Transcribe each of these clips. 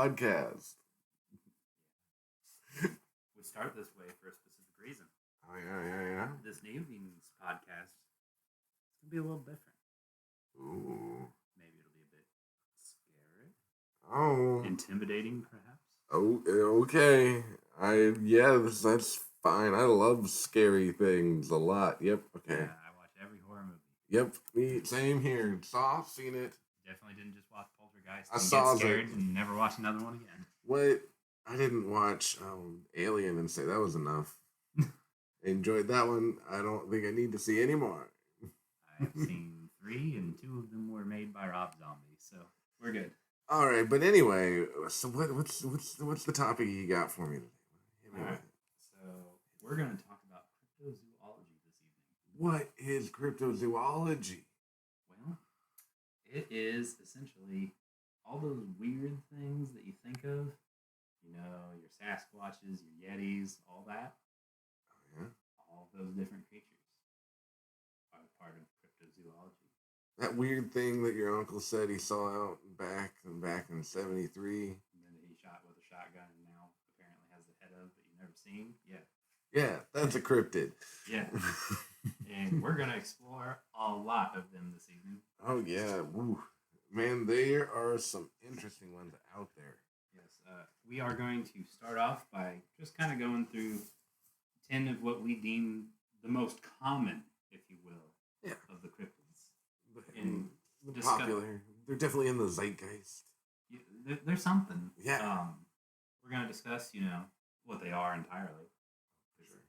podcast. We start this way for a specific reason. Oh, yeah. This evening's podcast is going to be a little different. Ooh. Maybe it'll be a bit scary. Oh. Intimidating, perhaps. Oh, okay. That's fine. I love scary things a lot. Yep, okay. Yeah, I watch every horror movie. Yep, me, same here. Seen it. Definitely didn't just watch Poltergeist I and saw get scared it. and never watch another one again. What? I didn't watch Alien and say that was enough. Enjoyed that one. I don't think I need to see any more. I have seen 3, and 2 of them were made by Rob Zombie, so we're good. All right, but anyway, so what's the topic you got for me today? All right, so we're going to talk about cryptozoology this evening. What is cryptozoology? Well, it is essentially all those weird things that you think of. You know, your Sasquatches, your Yetis, all that. Oh, yeah? All those different creatures are part of cryptozoology. That weird thing that your uncle said he saw out back in 73. And then he shot with a shotgun and now apparently has the head of that you've never seen. Yeah. Yeah, that's a cryptid. Yeah. And we're going to explore a lot of them this evening. Oh, yeah. Woo. Man, there are some interesting ones out there. Yes. We are going to start off by just kind of going through 10 of what we deem the most common, if you will, of the cryptids. And popular. They're definitely in the zeitgeist. There's something. Yeah. We're going to discuss, what they are entirely. For sure.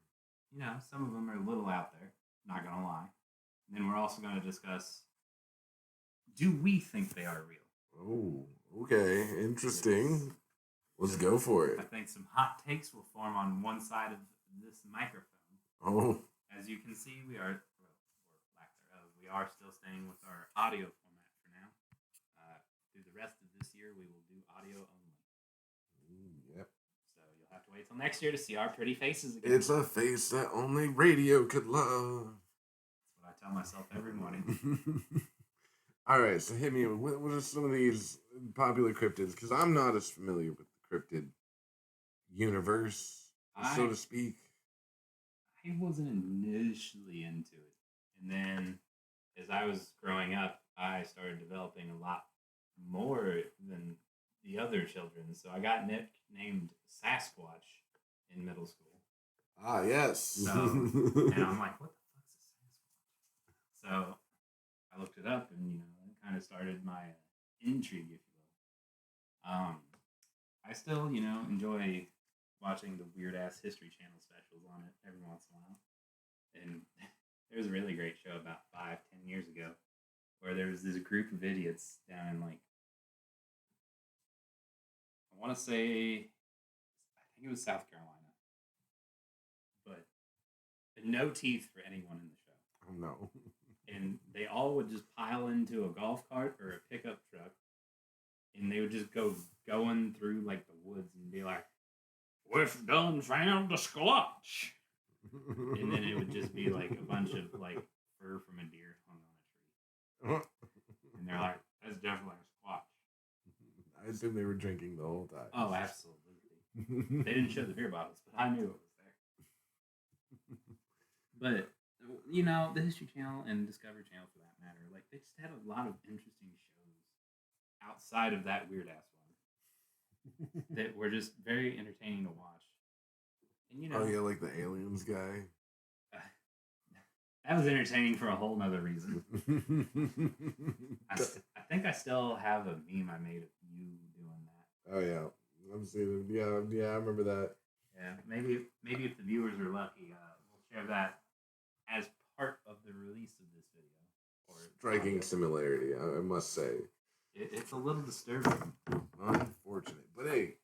Some of them are a little out there, not going to lie. And then we're also going to discuss, do we think they are real? Oh, okay. Interesting. Let's go for it. I think some hot takes will form on one side of this microphone. Oh. As you can see, we are still staying with our audio format for now. Through the rest of this year, we will do audio only. Yep. So you'll have to wait till next year to see our pretty faces again. It's a face that only radio could love. That's what I tell myself every morning. All right, so hit me. What are some of these popular cryptids? Because I'm not as familiar with the cryptid universe, so to speak. I wasn't initially into it. And then as I was growing up, I started developing a lot more than the other children. So I got nicknamed Sasquatch in middle school. Ah, yes. So, and I'm like, what the fuck's a Sasquatch? So I looked it up and, it kind of started my intrigue, if you will. I still, enjoy watching the weird-ass History Channel specials on it every once in a while. And there was a really great show about 5-10 years ago where there was this group of idiots down in, I want to say, I think it was South Carolina. But no teeth for anyone in the show. Oh, no. And they all would just pile into a golf cart or a pickup truck, and they would just go going through, the woods and be like, "We've done found the Squatch." And then it would just be a bunch of fur from a deer hung on a tree. And they're like, "That's definitely a Squatch." I assume they were drinking the whole time. Oh, absolutely. They didn't show the beer bottles, but I knew it was there. But, the History Channel and Discovery Channel, for that matter, they just had a lot of interesting shows outside of that weird-ass one that were just very entertaining to watch. And, oh, yeah, like the aliens guy? That was entertaining for a whole nother reason. I think I still have a meme I made of you doing that. Oh, yeah. I'm seeing it. Yeah, I remember that. Yeah, maybe if the viewers are lucky, we'll share that as part of the release of this video. Striking similarity, I must say. It's a little disturbing. Unfortunate. But hey.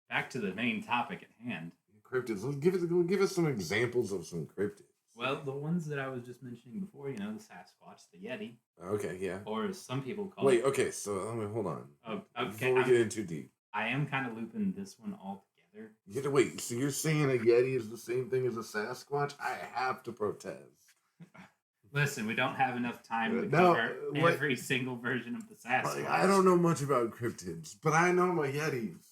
Back to the main topic at hand. Cryptids. Give us some examples of some cryptids. Well, the ones that I was just mentioning before, the Sasquatch, the Yeti. Okay, yeah. Or as some people call it. Wait, okay, so hold on. Oh, okay. Before we get in too deep. I am kind of looping this one all together. You gotta wait, so you're saying a Yeti is the same thing as a Sasquatch? I have to protest. Listen, we don't have enough time to cover every single version of the Sasquatch. I don't know much about cryptids, but I know my Yetis.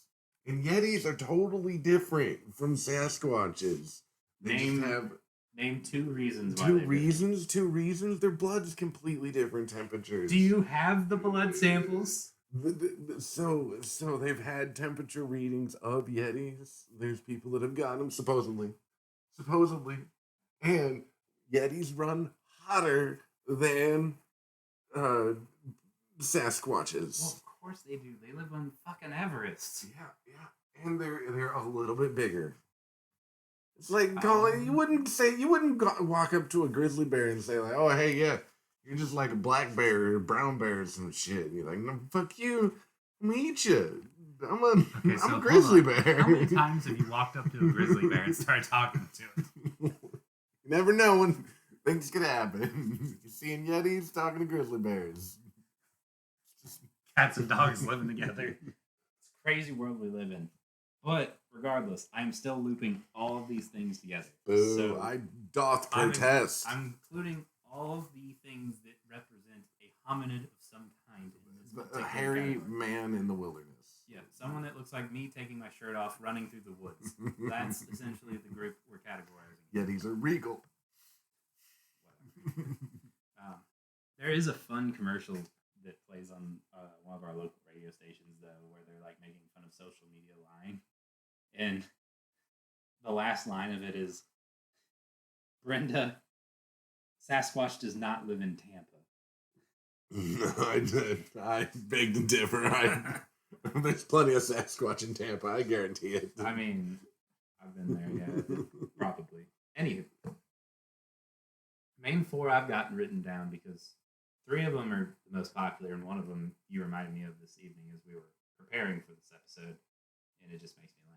And Yetis are totally different from Sasquatches. They just Name have name 2 reasons why two they're different. reasons. Two reasons. Their blood is completely different temperatures. Do you have the blood samples? So they've had temperature readings of Yetis. There's people that have gotten them supposedly, and Yetis run hotter than uh, Sasquatches. Well, of course they do. They live on fucking Everest. Yeah, and they're a little bit bigger. It's like you wouldn't walk up to a grizzly bear and say like, oh hey yeah, you're just like a black bear or a brown bear or some shit. And you're like, no, fuck you, I'm gonna eat you. I'm a grizzly bear. How many times have you walked up to a grizzly bear and started talking to it? You never know when things could happen. You're seeing Yetis talking to grizzly bears. Cats and dogs living together. It's a crazy world we live in. But regardless, I'm still looping all of these things together. Boo, So I doth protest. I'm including all of the things that represent a hominid of some kind. A hairy man in the wilderness. Yeah, someone that looks like me taking my shirt off, running through the woods. That's essentially the group we're categorizing. Yetis are regal. There is a fun commercial that plays on one of our local radio stations, though, where they're like making fun of social media lying. And the last line of it is, Brenda, Sasquatch does not live in Tampa. No, I beg to differ. There's plenty of Sasquatch in Tampa, I guarantee it. I mean, I've been there, yeah, probably. Anywho, main 4 I've gotten written down because 3 of them are the most popular, and one of them you reminded me of this evening as we were preparing for this episode, and it just makes me laugh.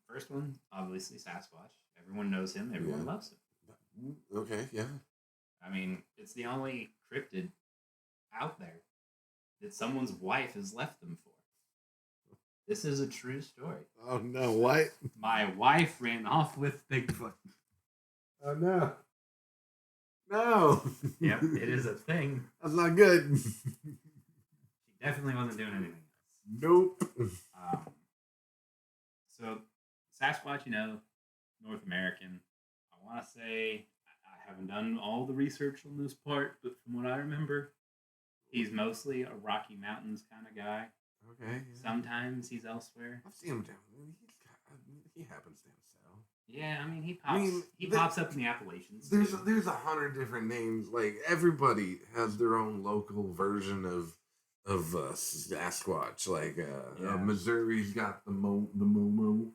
First one, obviously Sasquatch. Everyone knows him. Everyone loves him. Okay, yeah. I mean, it's the only cryptid out there that someone's wife has left them for. This is a true story. Oh no, what? My wife ran off with Bigfoot. Oh no. No. Yep, it is a thing. That's not good. She definitely wasn't doing anything else. Nope. So, Sasquatch, North American. I want to say, I haven't done all the research on this part, but from what I remember, he's mostly a Rocky Mountains kind of guy. Okay. Yeah. Sometimes he's elsewhere. I've seen him down. He happens down south. Yeah, I mean he pops up in the Appalachians. There's 100 different names. Like everybody has their own local version of Sasquatch. Like Missouri's got the Momo.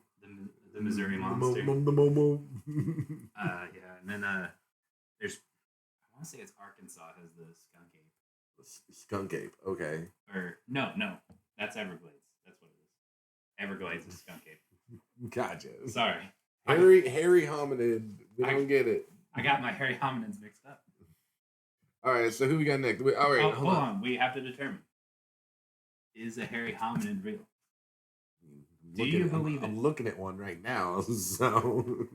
The Missouri Monster. The Momo. Yeah, and then there's, I want to say it's Arkansas has the skunk ape. Skunk ape. Okay. Or no, that's Everglades. That's what it is. Everglades is skunk ape. Gotcha. Sorry. Hairy hominid. We don't get it. I got my hairy hominids mixed up. All right, so who we got next? All right, hold on. We have to determine: is a hairy hominid real? Do you believe it? I'm looking at one right now. So,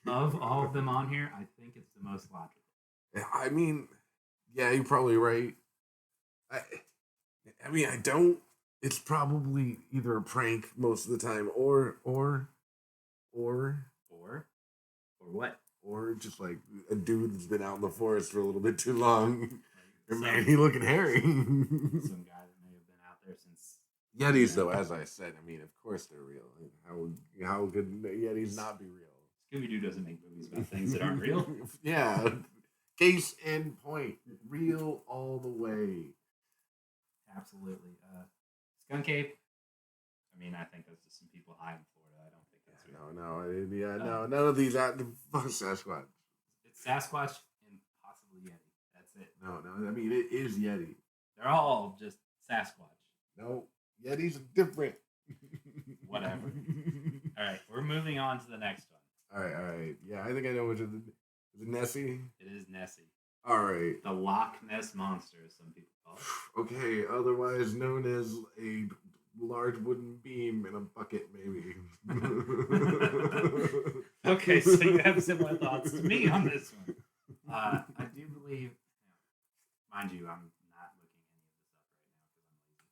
of all of them on here, I think it's the most logical. I mean, yeah, you're probably right. I mean, I don't. It's probably either a prank most of the time, or what? Or just like a dude that's been out in the forest for a little bit too long. Man, he looking hairy. Some guy that may have been out there since. Yetis, though, as I said, I mean, of course they're real. How could Yetis not be real? Scooby-Doo doesn't make movies about things that aren't real. Yeah. Case in point. Real all the way. Absolutely. Skunk ape. I mean, I think that's just some people high in Florida. I don't think that's real. No, none of these fuck Sasquatch. It's Sasquatch and possibly Yeti. That's it. No, I mean, it is Yeti. They're all just Sasquatch. No, Yetis are different. Whatever. All right, we're moving on to the next one. All right. Yeah, I think I know which is it Nessie? It is Nessie. All right. The Loch Ness Monster, as some people call it. Okay, otherwise known as a large wooden beam in a bucket, maybe. Okay, so you have similar thoughts to me on this one. I do believe, mind you, I'm not looking any of this up right now because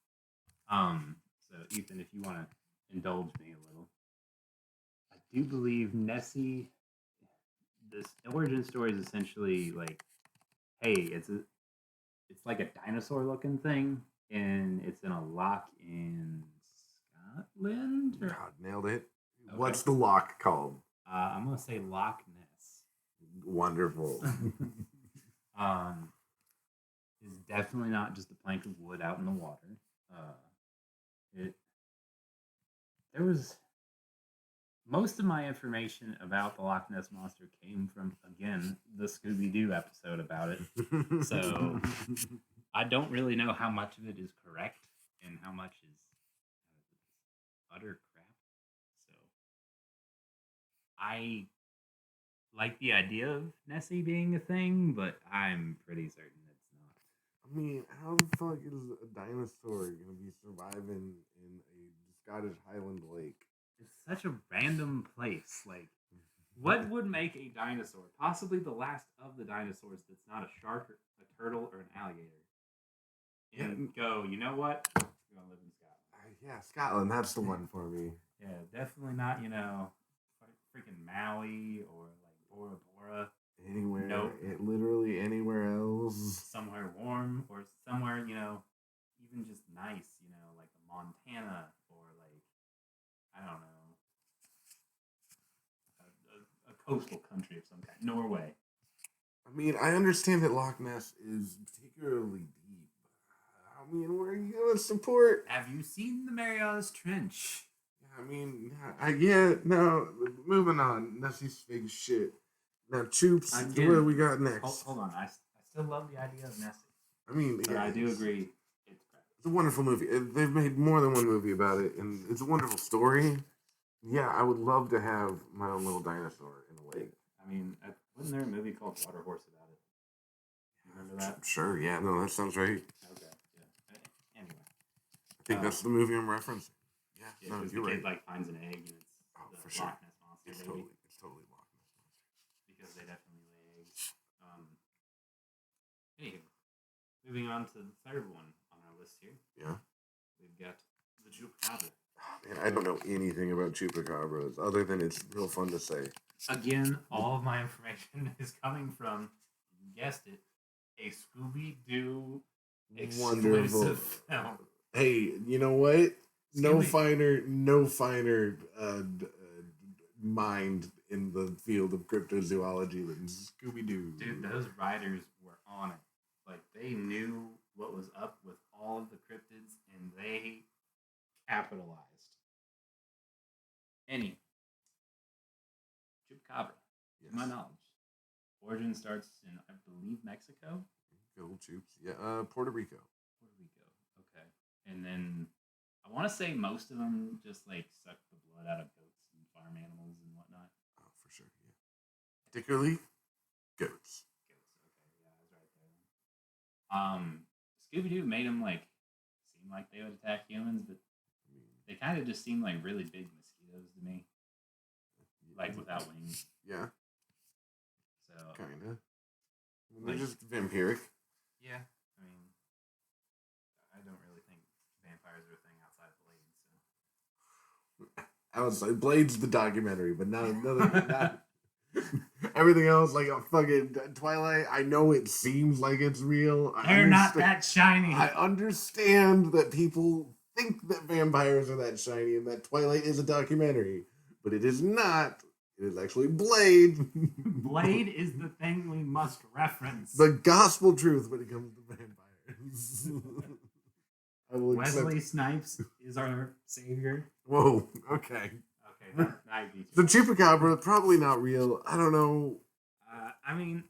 I'm lazy. So Ethan, if you want to indulge me a little. I do believe Nessie. This origin story is essentially like, hey, it's like a dinosaur looking thing, and it's in a lock in Scotland. Or... God, nailed it. Okay. What's the lock called? I'm gonna say Loch Ness. Wonderful. Is definitely not just a plank of wood out in the water. There was most of my information about the Loch Ness monster came from, again, the Scooby Doo episode about it. So I don't really know how much of it is correct and how much is utter crap. So I like the idea of Nessie being a thing, but I'm pretty certain it's not. I mean, how the fuck is a dinosaur gonna be surviving in a Scottish Highland lake? It's such a random place. Like, what would make a dinosaur, possibly the last of the dinosaurs, that's not a shark, a turtle, or an alligator, and go, you know what? We're gonna live in Scotland. Yeah, Scotland. That's the one for me. Yeah, definitely not. Freaking Maui or like Bora Bora. Anywhere. Nope. Literally anywhere else. Somewhere warm or somewhere, even just nice, like a Montana or like, I don't know, a coastal country of some kind. Norway. I mean, I understand that Loch Ness is particularly deep. I mean, where are you going to support? Have you seen the Marianas Trench? I mean, no, moving on. Nessie's fake shit. Now, Choops, what do we got next? Hold on. I still love the idea of Nessie. I mean, but I do agree. It's a wonderful movie. They've made more than one movie about it, and it's a wonderful story. Yeah, I would love to have my own little dinosaur in a lake. I mean, wasn't there a movie called Water Horse about it? You remember that? Sure, yeah, no, that sounds right. Okay, yeah. Anyway. I think that's the movie I'm referencing. Yeah, no, you're right. Like, finds an egg, and it's the for sure. Loch Ness Monster, It's baby. totally Loch Ness Monster. Because they definitely lay eggs. Anywho, moving on to the third one on our list here. Yeah. We've got the Chupacabra. Man, I don't know anything about chupacabras other than it's real fun to say. Again, all of my information is coming from, you guessed it, a Scooby-Doo exclusive film. Hey, you know what? No finer mind in the field of cryptozoology than Scooby-Doo. Dude, those writers were on it. Like, they knew what was up with all of the cryptids, and they capitalized. Chupacabra, to my knowledge. Origin starts in, I believe, Mexico. Go Choops. Yeah, Puerto Rico. Okay. And then I want to say most of them just like suck the blood out of goats and farm animals and whatnot. Oh, for sure, yeah. Particularly goats. Okay, yeah, I was right there. Scooby-Doo made them like seem like they would attack humans, but they kind of just seem like really big mosquitoes to me. Like without wings. Yeah. So kinda. They're just vampiric. Yeah. I mean, I don't really think vampires are a thing outside Blade, so. Outside Blade's the documentary, but not everything else, like a fucking Twilight. I know it seems like it's real. They're not that shiny. I understand that people think that vampires are that shiny and that Twilight is a documentary, but it is not. It is actually Blade. Blade is the thing we must reference. The gospel truth when it comes to vampires. Wesley Snipes is our savior. Whoa, okay. Okay, that might be the Chupacabra, probably not real. I don't know. I mean,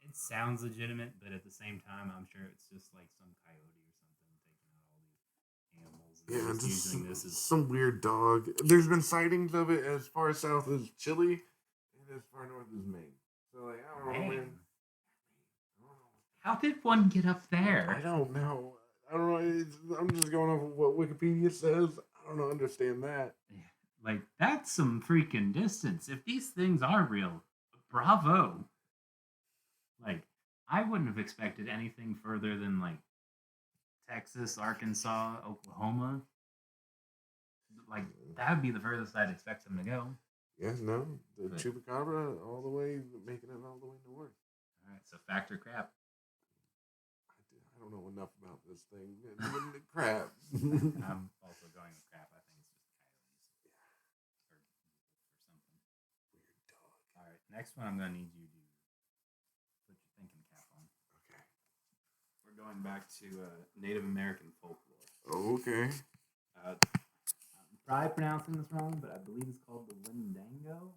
it sounds legitimate, but at the same time, I'm sure it's just like some coyote or something taking out all these animals. Yeah, just using this as some weird dog. There's been sightings of it as far south as Chile and as far north as Maine. So, like, I don't know, man. How did one get up there? I don't know. I'm just going off of what Wikipedia says. I don't understand that. Like, that's some freaking distance. If these things are real, bravo. Like, I wouldn't have expected anything further than, like, Texas, Arkansas, Oklahoma. like that would be the furthest I'd expect them to go. Yeah, no, the But- chupacabra all the way, making it all the way north. All right, so factor crap. I don't know enough about this thing. Crap. I'm also going with crap. I think it's just coyotes or something. Weird dog. All right, next one I'm gonna need you to put your thinking cap on. Okay. We're going back to Native American folklore. Okay. I'm probably pronouncing this wrong, but I believe it's called the Wendigo.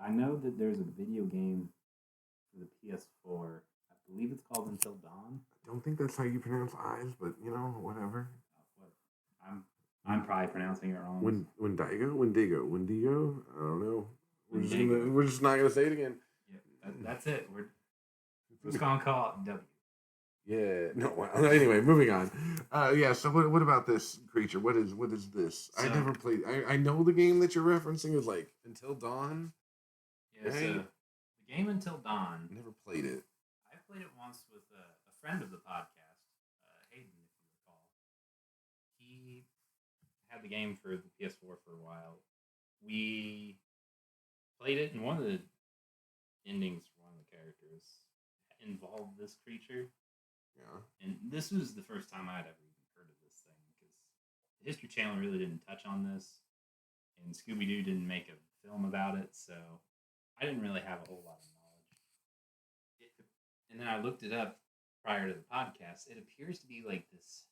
I know that there's a video game for the PS4. I believe it's called Until Dawn. I don't think that's how you pronounce eyes, but whatever. I'm probably pronouncing it wrong. Wendigo. I don't know. Wendigo. We're just not gonna say it again. Yeah, that's it. We're just gonna call it W. Yeah. No. Well, anyway, moving on. Yeah. So what about this creature? What is this? I So- never played. I know the game that you're referencing is like Until Dawn. Yeah, so Right. the game Until Dawn. Never played it. I played it once with a friend of the podcast, Hayden, if you recall. He had the game for the PS4 for a while. We played it, and one of the endings for one of the characters involved this creature. Yeah. And this was the first time I'd ever even heard of this thing, because the History Channel really didn't touch on this, and Scooby-Doo didn't make a film about it, so I didn't really have a whole lot of knowledge. And then I looked it up prior to the podcast. It appears to be like this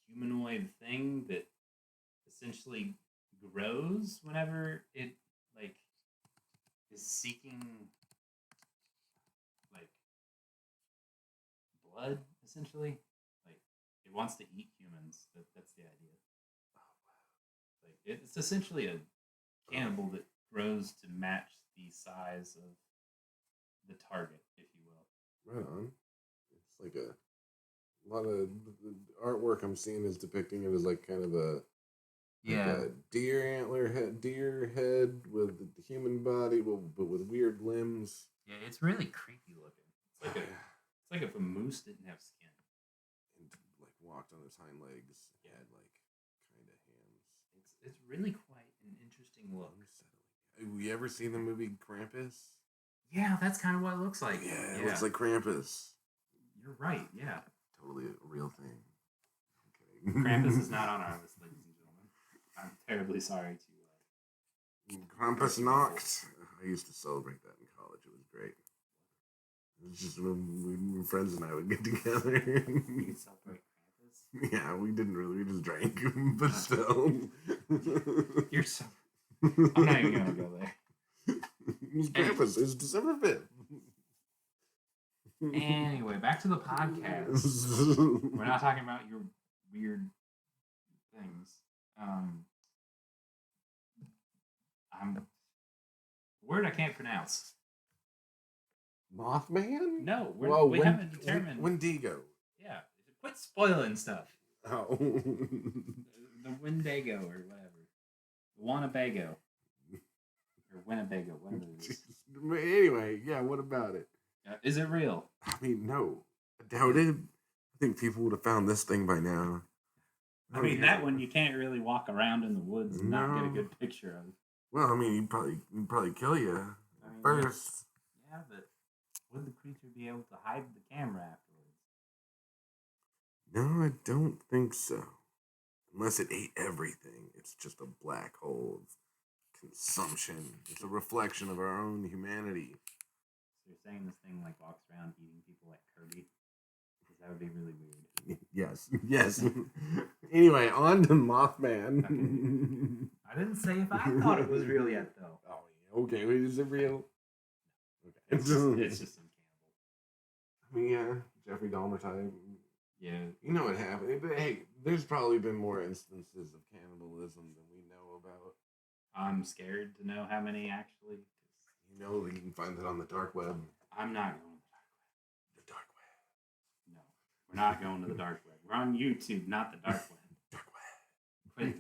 humanoid thing that essentially grows whenever it is seeking blood, essentially. Like it wants to eat humans. That's the idea. Like it's essentially a cannibal that grows to match the size of the target, if you will. Right on. It's like a lot of the artwork I'm seeing is depicting it as like kind of a deer head with the human body, but with weird limbs. Yeah, it's really creepy looking. It's like if a moose didn't have skin. And like walked on its hind legs, had like kind of hands. It's really quite an interesting look. Unsettling. Have you ever seen the movie Krampus? Yeah, that's kind of what it looks like. Yeah, it looks like Krampus. You're right. Yeah, Totally a real thing. Okay. Krampus is not on our list, ladies and gentlemen. I'm terribly sorry to. Krampus knocked. I used to celebrate that in college. It was great. It was just when friends and I would get together. You celebrate Krampus? Yeah, we didn't really. We just drank, but still. You're so. I'm not even gonna go there. It was Krampus. It was December 5th. Anyway, back to the podcast. We're not talking about your weird things. Word I can't pronounce. Mothman? No, we haven't determined. Wendigo. Yeah, quit spoiling stuff. Oh. The Wendigo or whatever. The Winnebago. Or Winnebago, one of those. Anyway, yeah, what about it? Is it real? I mean, no. I doubt it. I think people would have found this thing by now. I mean, that one you can't really walk around in the woods and not get a good picture of. Well, I mean, he'd probably kill you first. Yeah, but would the creature be able to hide the camera afterwards? No, I don't think so. Unless it ate everything. It's just a black hole of consumption. It's a reflection of our own humanity. So you're saying this thing walks around eating people like Kirby? Because that would be really weird. Yes. Anyway, on to Mothman. Okay. I didn't say if I thought it was real yet, though. Oh, yeah. Okay, wait, is it real? Okay. It's just some cannibal. I mean, yeah, Jeffrey Dahmer type. Yeah. You know what happened. But hey, there's probably been more instances of cannibalism than we know about. I'm scared to know how many actually. You know that you can find that on the dark web. I'm not going to The dark web. No, we're not going to the dark web. We're on YouTube, not the dark web. Dark Quit it.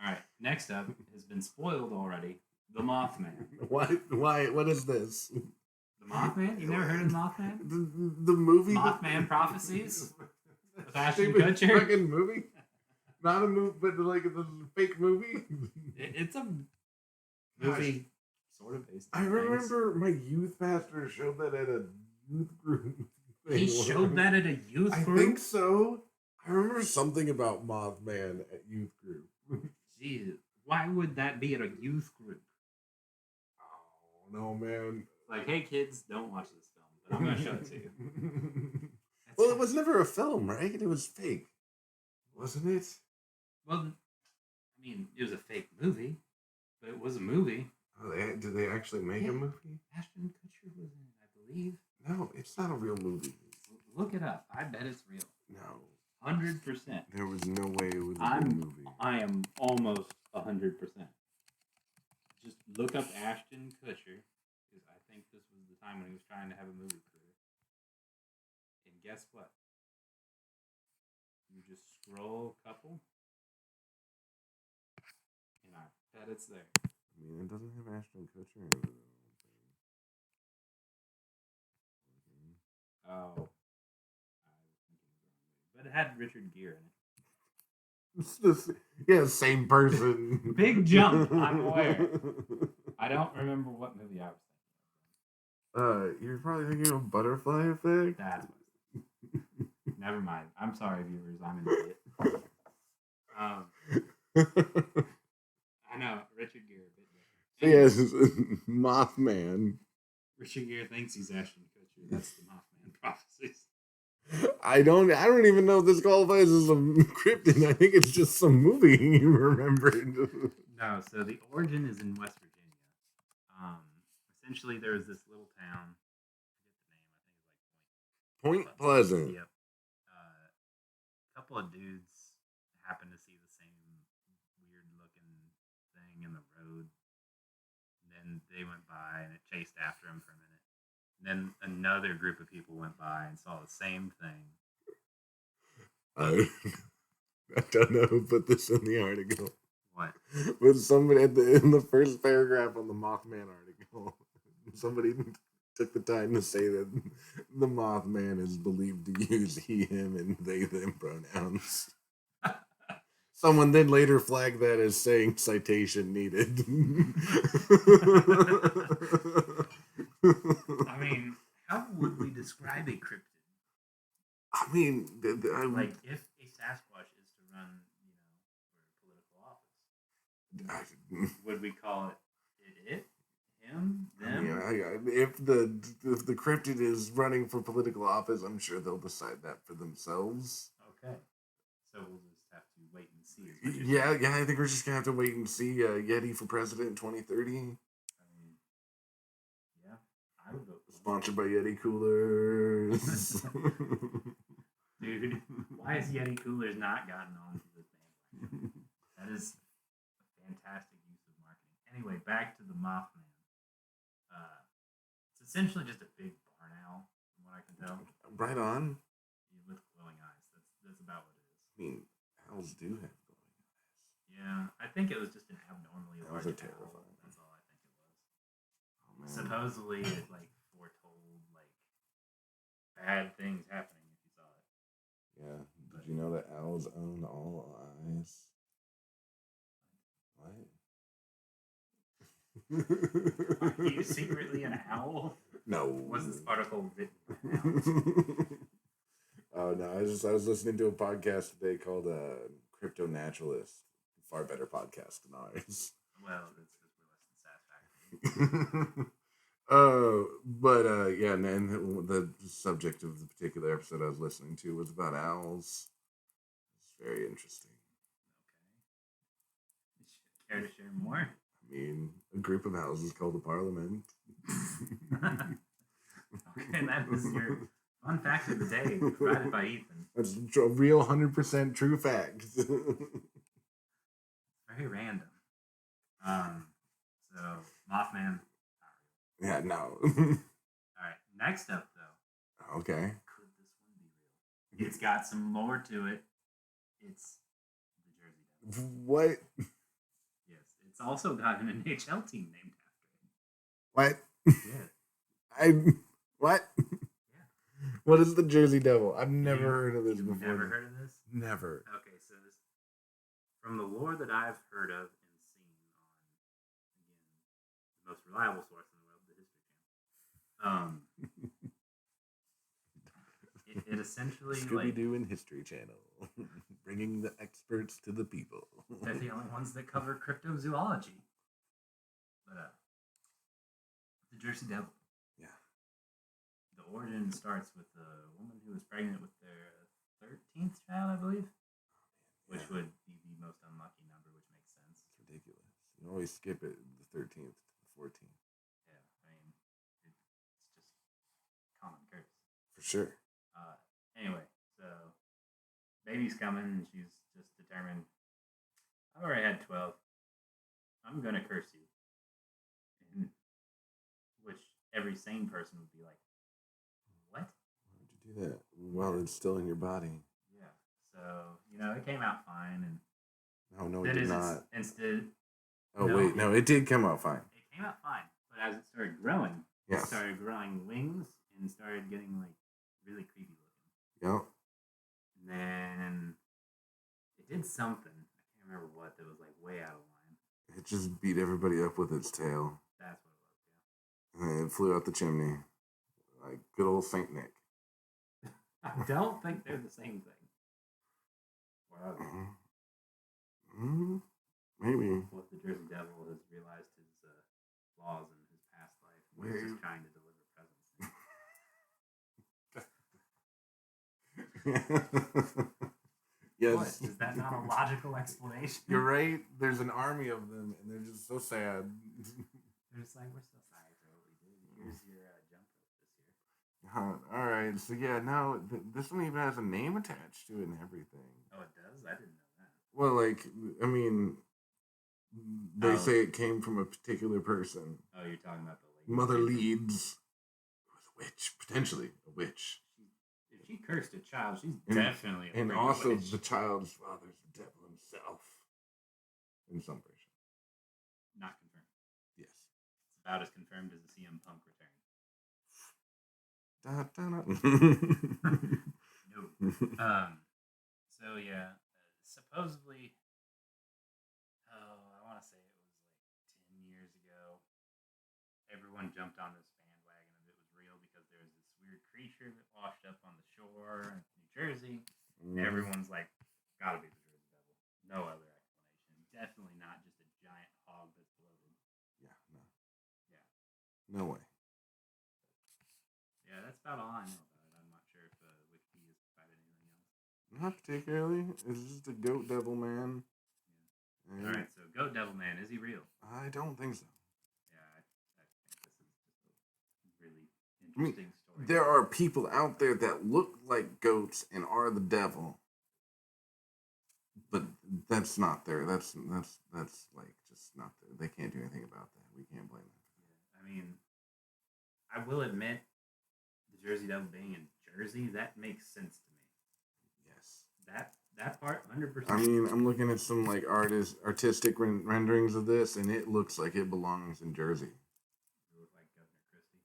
All right, next up has been spoiled already. The Mothman. What? Why? What is this? The Mothman? You've never heard of the Mothman? The movie. Mothman Prophecies? With Ashton stupid Kutcher? fucking movie. Not a movie, but like the fake movie. It's a movie sort of based on I things. remember my youth pastor showed that at a youth group. He showed that at a youth I group? think so. I remember something about Mothman at youth group. Jeez, why would that be at a youth group? Oh no, man! Like, hey kids, don't watch this film, but I'm gonna show it to you. Well, it was never a film, right? It was fake, wasn't it? Well, I mean, it was a fake movie, but it was a movie. Oh, did they actually make a movie? Ashton Kutcher was in it, I believe. No, it's not a real movie. Look it up. I bet it's real. No. 100%. There was no way it was a real movie. I am almost 100%. Just look up Ashton Kutcher, because I think this was the time when he was trying to have a movie career. And guess what? You just scroll a couple, and I bet it's there. I mean, it doesn't have Ashton Kutcher in it. Oh. But it had Richard Gere in it. It's the same person. Big jump, I'm aware. I don't remember what movie I was thinking You're probably thinking of Butterfly Effect? That's what never mind. I'm sorry, viewers. I'm an idiot. I know, Richard Gere. Yes, Mothman. Richard Gere thinks he's Ashton Kutcher. That's the Mothman prophecies. I don't even know if this qualifies as a cryptid. I think it's just some movie you remembered. No, so the origin is in West Virginia. Essentially, there was this little town. I forget the name. I think it's like Point Pleasant. Yep. A couple of dudes happened to see the same weird-looking thing in the road. And then they went by, and it chased after them for a minute. And then another group of people went by and saw the same thing. I don't know who put this in the article. What? But somebody in the first paragraph on the Mothman article, somebody took the time to say that the Mothman is believed to use he, him, and they, them pronouns. Someone then later flagged that as saying citation needed. I mean, how would we describe a cryptid? I mean, like if a Sasquatch is to run, for political office, would we call it him, them? Yeah, if the cryptid is running for political office, I'm sure they'll decide that for themselves. Okay, so we'll just have to wait and see. Yeah, I think we're just gonna have to wait and see Yeti for president in 2030. I mean, yeah, I would vote. Sponsored by Yeti Coolers. Dude, why has Yeti Coolers not gotten onto this bandwagon? That is a fantastic use of marketing. Anyway, back to the Mothman. It's essentially just a big barn owl, from what I can tell. Right on. With glowing eyes. That's about what it is. I mean, owls do have glowing eyes. Yeah, I think it was just an abnormally large Owls are owl. terrifying. That's all I think it was. Oh, man. Supposedly, it foretold bad things happening if you saw it. Yeah. Did you know that owls own all eyes? What? Are you secretly an owl? No. Was this article written by owls? Oh no! I was listening to a podcast today called Crypto Naturalist. Far better podcast than ours. Well, that's because we're less than Satisfactory. Yeah, and then the subject of the particular episode I was listening to was about owls. It's very interesting. Okay. Care to share more? I mean, a group of owls is called a parliament. Okay, that is your fun fact of the day, provided by Ethan. That's a real 100% true fact. Very random. So, Mothman. Yeah, no. Alright, next up, though. Okay. Could this one be real? It's got some lore to it. It's the Jersey Devil. What? Yes, it's also got an NHL team named after it. What? Yeah. What? Yeah. What is the Jersey Devil? I've never You- heard of this You've before. never heard of this? Never. Okay, so this, from the lore that I've heard of and seen on, again, the most reliable source in the world, the History Channel. It essentially Scooby Doo and History Channel, bringing the experts to the people. they're the only ones that cover cryptozoology. But the Jersey Devil. Yeah. The origin starts with a woman who was pregnant with their 13th child, I believe, which would be the most unlucky number, which makes sense. It's ridiculous. You always skip it the 13th to the 14th. Yeah, I mean, it's just common courtesy. For sure. Anyway, so baby's coming, and she's just determined, I've already had 12. I'm going to curse you. And, which every sane person would be like, what? Why would you do that? Well, it's still in your body. Yeah. So, it came out fine. And No, it did not. Instead, Oh, wait. No, it did come out fine. it came out fine. But as it started growing, Yes. it started growing wings and started getting like really creepy looking. Yep. And then it did something. I can't remember what, that was like way out of line. It just beat everybody up with its tail. That's what it was, yeah. And then it flew out the chimney. Like good old Saint Nick. I don't think they're the same thing. Or are they? Maybe. What the Jersey Devil has realized his flaws in his past life. And he's just trying to deliver presents. Yes. What? Is that not a logical explanation? You're right. There's an army of them, and they're just so sad. They're just like, we're so sorry for what we did. Here's your jump rope this year. All right. So yeah, no, this one even has a name attached to it and everything. Oh, it does? I didn't know that. Well, like, I mean, they say it came from a particular person. Oh, you're talking about the lady. Mother Leeds was a witch, potentially a witch. If she cursed a child, she's And- definitely a And freaking also, witch. the child's father's the devil himself. In some version. Not confirmed. Yes. It's about as confirmed as the CM Punk return. No. So yeah, supposedly, I want to say it was like 10 years ago. Everyone jumped on this bandwagon of it was real because there was this weird creature that washed up on the shore in New Jersey. Everyone's like, gotta be the Jersey Devil. No other explanation. Definitely not just a giant hog that's bloated. Yeah, no. Yeah. No way. Yeah, that's about all I know about it. I'm not sure if Wiki has provided anything else. Not particularly. It's just a goat devil man. Yeah. All right, so Goat Devil Man, is he real? I don't think so. Yeah, I think this is just a really interesting story. There are people out there that look like goats and are the devil. But that's not there. That's like just not there. They can't do anything about that. We can't blame them. Yeah, I mean, I will admit, the Jersey Devil being in Jersey, that makes sense to me. Yes. That part, 100%. I mean, I'm looking at some like artistic renderings of this, and it looks like it belongs in Jersey. You look like Governor Christie.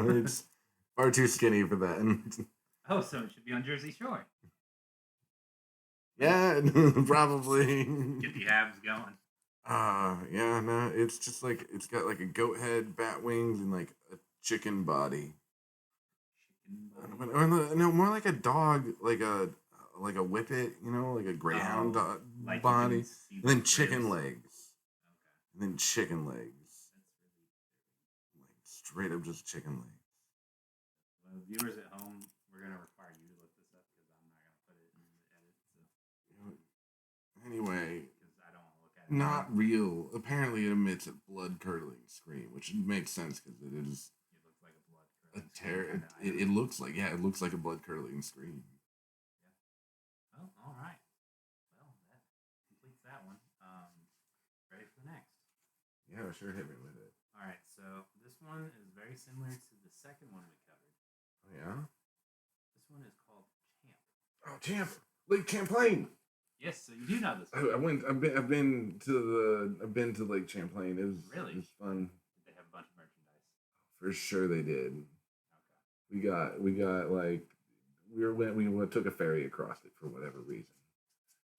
No, it's far too skinny for that. Oh, so it should be on Jersey Shore. Yeah, probably. Get the abs going. Yeah, no, it's just like it's got like a goat head, bat wings, and like a chicken body. No, more like a dog, like a whippet, like a greyhound Like body, and then ribs. chicken legs, Okay. and then chicken legs, That's really like straight up just chicken legs. Well, viewers at home, we're gonna require you to look this up because I'm not gonna put it in the edit. So Anyway, because I don't want to look at it. not real. Apparently, it emits a blood curdling scream, which makes sense because it is It looks like a blood a curdling terror. scream. It looks like it looks like a blood curdling scream. Oh, all right. Well, that completes that one. Ready for the next? Yeah, sure, hit me with it. All right. So this one is very similar to the second one we covered. Oh yeah. This one is called Champ. Oh, Champ, Lake Champlain. Yes, so you do know this one. I've been to Lake Champlain. It was Really? It was fun. Did they have a bunch of merchandise? For sure, they did. Okay. we got like we took a ferry across it for whatever reason.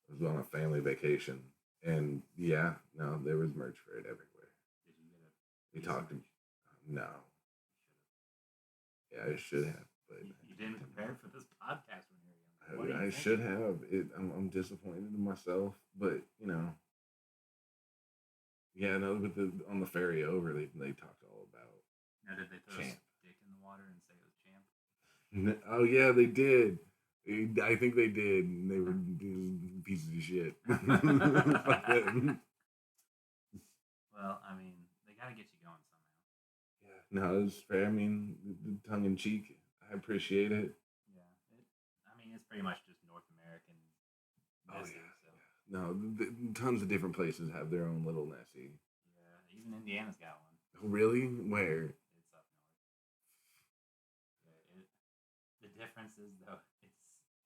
It was on a family vacation, and yeah, no, there was merch for it everywhere. Did you get a We piece of talked. merch? No, yeah, I should have, but You didn't prepare for this podcast when you were young. What do you I think? should have. I'm disappointed in myself, but yeah, no. With the on the ferry over, they talked all about Now, did they throw a champ. stick in the water and say it was champ? Oh yeah, they did. I think they did. And they were just pieces of shit. Fuck them. Well, I mean, they got to get you going somehow. Yeah, no, it's fair. I mean, tongue in cheek. I appreciate it. Yeah. I mean, it's pretty much just North American Oh Nessie. yeah, So, yeah. No, tons of different places have their own little Nessie. yeah, even Indiana's got one. Oh, really? Where? It's up north. Yeah, the difference is, though, it's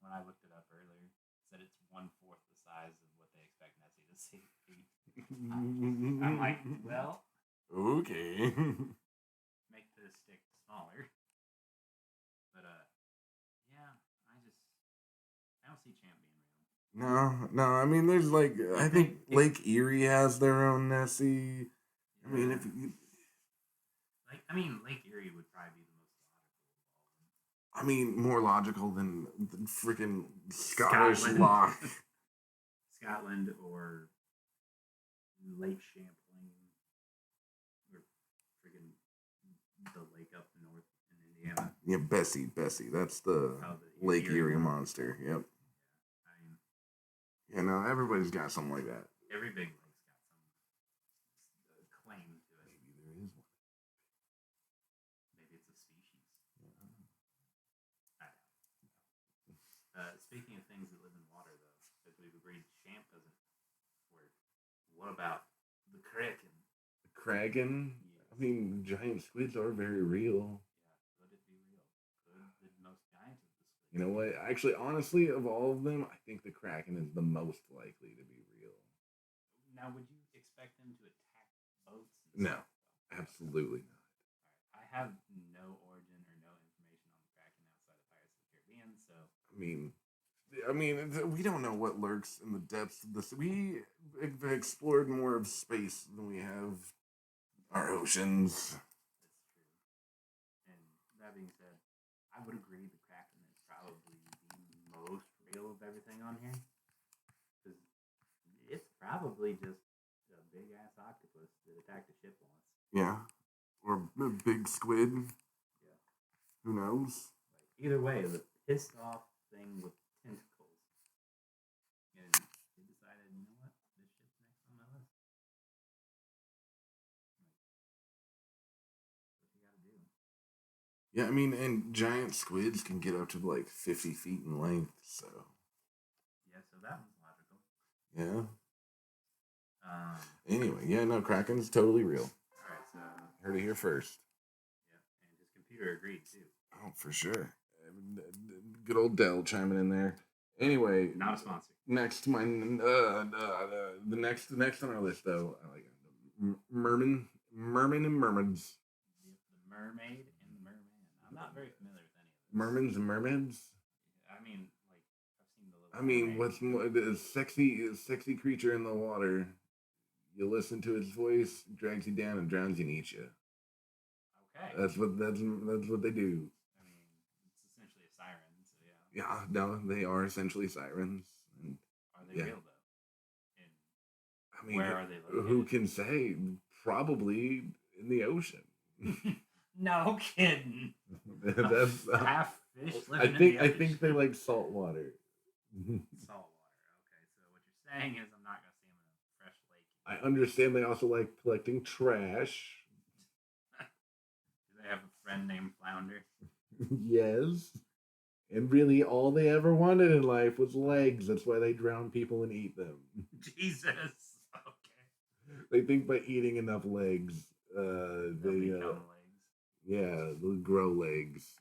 when I looked it up earlier, it said it's 1/4 the size of what they expect Nessie to see. I'm like, well, Okay. make the stick smaller. But yeah, I don't see champ being real. No. I mean, there's like I think Lake Erie has their own Nessie. I mean, Yeah. if you, Lake Erie would probably be the most logical of all of them. I mean, more logical than freaking Scottish Scotland. loch. Scotland or Lake Champlain or friggin' the lake up north in Indiana. Yeah, Bessie. That's the Oh, the Lake Erie Erie one. monster. Yep. I mean, Yeah, no, everybody's got something like that. every big lake's got some claim to it. Maybe there is one. Maybe it's a species. I doubt it. Speaking of things that live in water, though, as we've agreed, champ doesn't work. What about the kraken? The Kraken. I mean, giant squids are very real. Yeah, could it be real? Could the most giant of the squids? You know what? Actually, honestly, of all of them, I think the Kraken is the most likely to be real. Now, would you expect them to attack boats? No, absolutely not. All right. I have no origin or no information on the Kraken outside of Pirates of the Caribbean, so I mean, we don't know what lurks in the depths of this. We have explored more of space than we have our oceans. that's true. And that being said, I would agree the Kraken is probably the most real of everything on here. Because it's probably just a big ass octopus that attacked a ship once. Yeah, or a big squid. Yeah. Who knows? Like, either way, the pissed off thing with tentacles. And they decided, you know what? This shit's next on my list. Like, what you gotta do? Yeah, I mean, and giant squids can get up to like 50 feet in length. So Yeah, so that one's logical. yeah. Um, Anyway, yeah, no, Kraken's totally real. Alright, so Heard it here first. yeah, and his computer agreed too. Oh, for sure. Good old Dell chiming in there. Anyway, Not a sponsor. next to my the next on our list though, I like merman and mermaids. The mermaid and the merman. I'm not very familiar with any of this. Mermans and mermaids. I mean, like I've seen the little. I mean, mermaid. what's more the sexy creature in the water? You listen to its voice, drags you down and drowns you and eats you. Okay. That's what they do. I mean, it's essentially a siren, so yeah. Yeah, no, they are essentially sirens. And Are they real though? And I mean, where are they located? who can say? Probably in the ocean. No kidding. That's Half fish living I in think the I ocean. think they like salt water. Salt water. Okay, so what you're saying is I'm not gonna see them in a fresh lake. I understand they also like collecting trash. Do they have a friend named Flounder? Yes. And really all they ever wanted in life was legs. That's why they drown people and eat them. Jesus. Okay. They think by eating enough legs, They'll they become legs. yeah, they'll grow legs.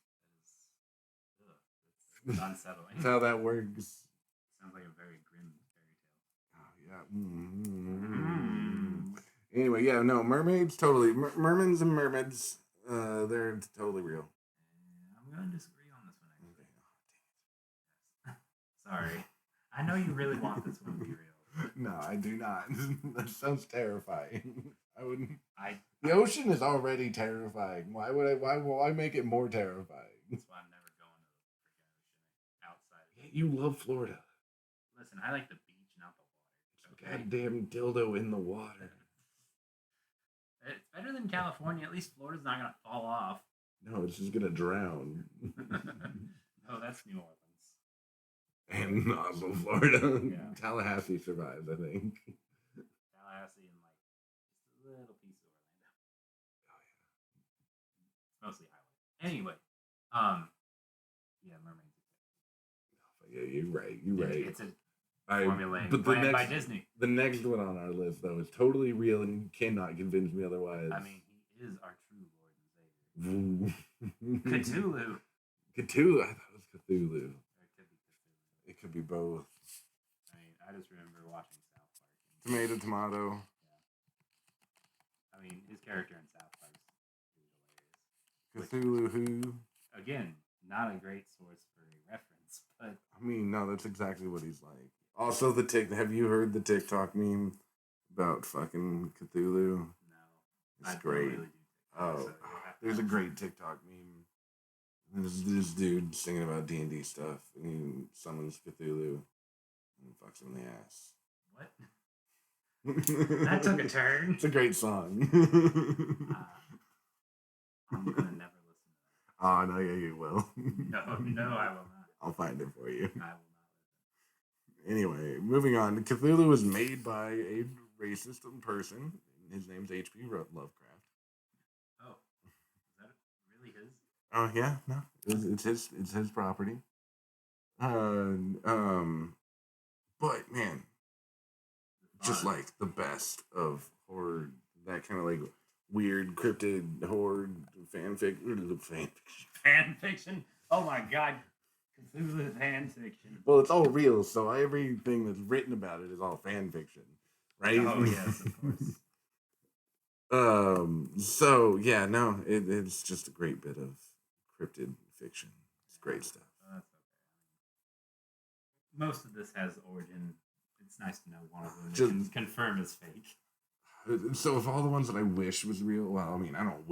That's unsettling. That's how that works. Sounds like a very grim fairy tale. Oh, yeah. Anyway, yeah, no, mermaids totally. Mermans and mermaids, they're totally real. I'm gonna disagree on this one actually. Yes. Sorry. I know you really want this one to be real. No, I do not. That sounds terrifying. I wouldn't. I The ocean is already terrifying. Why would I? Why make it more terrifying? That's why I'm never going to the freaking ocean outside. You love Florida. Listen, I like the beach, not the water. Okay. Goddamn dildo in the water. It's better than California. At least Florida's not gonna fall off. No, it's just gonna drown. Oh, that's New Orleans. And also Florida. Yeah. Tallahassee survives, I think. Tallahassee and like just a little piece of Orlando. Oh It's mostly highway. Anyway, yeah, mermaids. yeah. You're right. You're right. It's a formula but brand by Disney. The next one on our list, though, is totally real and you cannot convince me otherwise. I mean, he is our true Lord and Savior. Cthulhu. Cthulhu. I thought it was Cthulhu. Or it could be Cthulhu. It could be both. I mean, I just remember watching South Park. Tomato, tomato. Yeah. I mean, his character in South Park is Cthulhu who? Again, not a great source for a reference, but I mean, no, that's exactly what he's like. Also, have you heard the TikTok meme about fucking Cthulhu? no. It's I don't great. really do TikTok, Oh, so you'll have to there's a ask. great TikTok meme. There's this dude singing about D&D stuff, and he summons Cthulhu and fucks him in the ass. What? That took a turn. It's a great song. I'm gonna never listen to that. Oh, no, yeah, you will. No, I will not. I'll find it for you. I will not listen. Anyway, moving on. Cthulhu was made by a racist person. His name's H.P. Lovecraft. Oh, is that really his? Oh yeah, no, it's his property. But man, just like the best of horror, that kind of like weird cryptid horror fan fiction. Fan fiction. Oh my god, Cthulhu fan fiction. Well, it's all real, so everything that's written about it is all fan fiction, right? Oh yes, of course. So yeah, no, it's just a great bit of cryptid fiction. It's great stuff. That's okay. Most of this has origin. It's nice to know one of them Just- is confirmed as fake. So if all the ones that I wish was real, well, I mean, I don't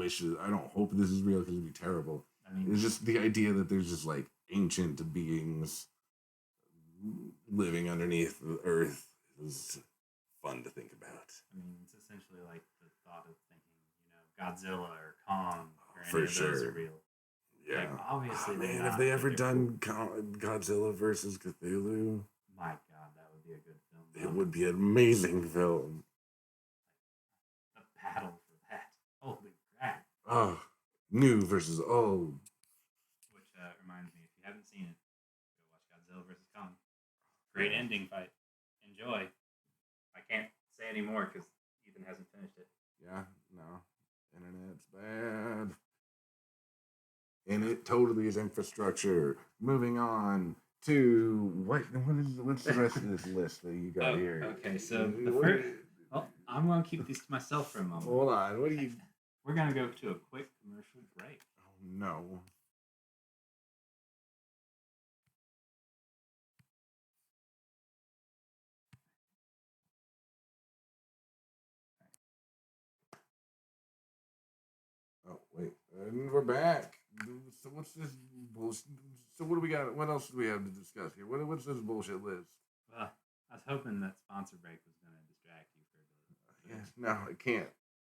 hope this is real because it'd be terrible. I mean, It's just the idea that there's just like ancient beings living underneath the earth is fun to think about. it's essentially like the thought of thinking, Godzilla or Kong or any For of those sure. are real. Yeah. Like, obviously, they're man, not, have they but ever they're done Godzilla versus Cthulhu? My God, that would be a good film. It would be an amazing film. A battle for that. Holy crap! Oh, new versus old. Which reminds me, if you haven't seen it, go watch Godzilla vs. Kong. Great ending fight. Enjoy. I can't say any more because Ethan hasn't finished it. Yeah, no. Internet's bad. And it totally is infrastructure. Moving on to what's the rest of this list that you got here? Okay, so the first. Well, I'm going to keep these to myself for a moment. Hold on. What do you? We're going to go to a quick commercial break. Oh no. Oh wait, and we're back. So what's this bullshit? So what do we got? What else do we have to discuss here? What's this bullshit list? Well, I was hoping that sponsor break was going to distract you for a bit. Yes, no, it can't.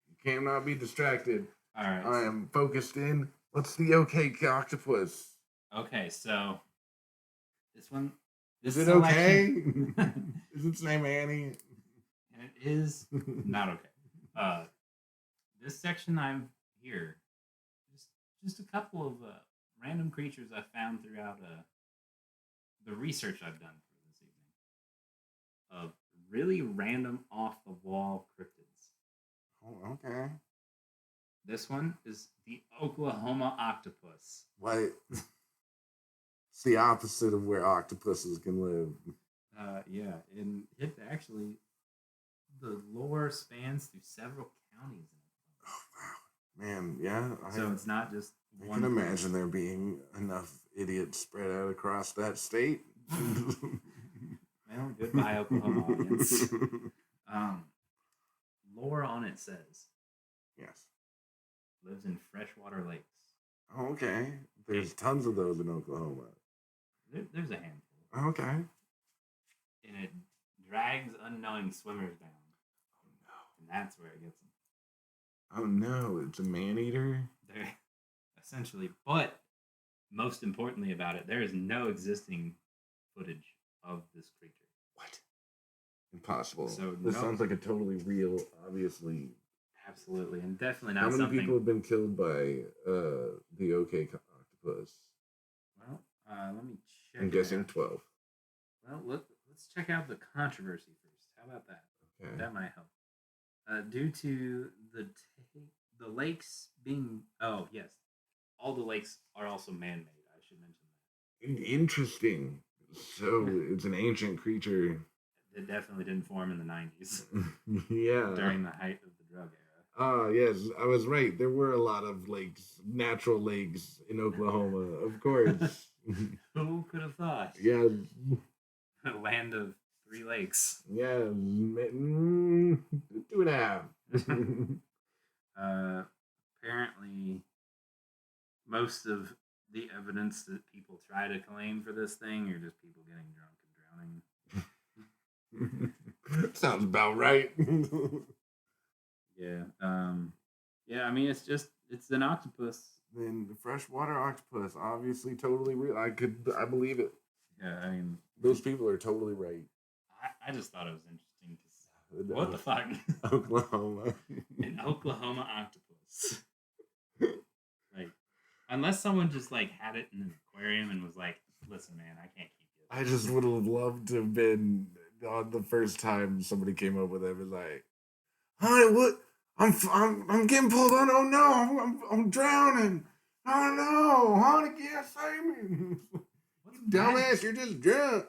You cannot be distracted. All right. I am focused in. What's the OK Octopus? Okay, so this one. Is it okay? Is its name Annie? And it is not okay. This section I'm here, just a couple of random creatures I found throughout the research I've done for this evening of really random off the wall cryptids. Oh, okay. This one is the Oklahoma octopus. What? It's the opposite of where octopuses can live. Yeah, and it actually the lore spans through several counties. Oh, wow. Man, yeah. So it's not just I one can place. imagine there being enough idiots spread out across that state. Well, goodbye, Oklahoma audience. Lore on it says Yes. lives in freshwater lakes. Okay. There's tons of those in Oklahoma. There's a handful. Okay. And it drags unknowing swimmers down. Oh no. And that's where it gets them. Oh no, it's a man eater? They're essentially, but most importantly about it, there is no existing footage of this creature. What? Impossible. So this no. sounds like a totally real, obviously. Absolutely, and definitely not How many something. people have been killed by the OK octopus? Well, let me check. I'm guessing 12. Well, let's check out the controversy first. How about that? Okay. That might help. Due to the lakes being all the lakes are also man-made. I should mention that. Interesting. So it's an ancient creature. It definitely didn't form in the 90s. Yeah. During the height of the drug era. Yes, I was right. There were a lot of lakes, natural lakes in Oklahoma, of course. Who could have thought? Yeah. A land of 3 lakes. Yeah, 2.5. Apparently, most of the evidence that people try to claim for this thing are just people getting drunk and drowning. Sounds about right. Yeah. Yeah, I mean, it's an octopus. Then the freshwater octopus, obviously totally real. I believe it. Yeah, I mean, those people are totally right. I just thought it was interesting to see. What the fuck? Oklahoma. An Oklahoma octopus. Like, unless someone just like had it in an aquarium and was like, "Listen, man, I can't keep you." I just would have loved to have been on the first time somebody came up with it. Was like, "Honey, what? I'm getting pulled on. Oh no, I'm drowning. Oh no, honey, can't save me." Dumbass, you're just drunk.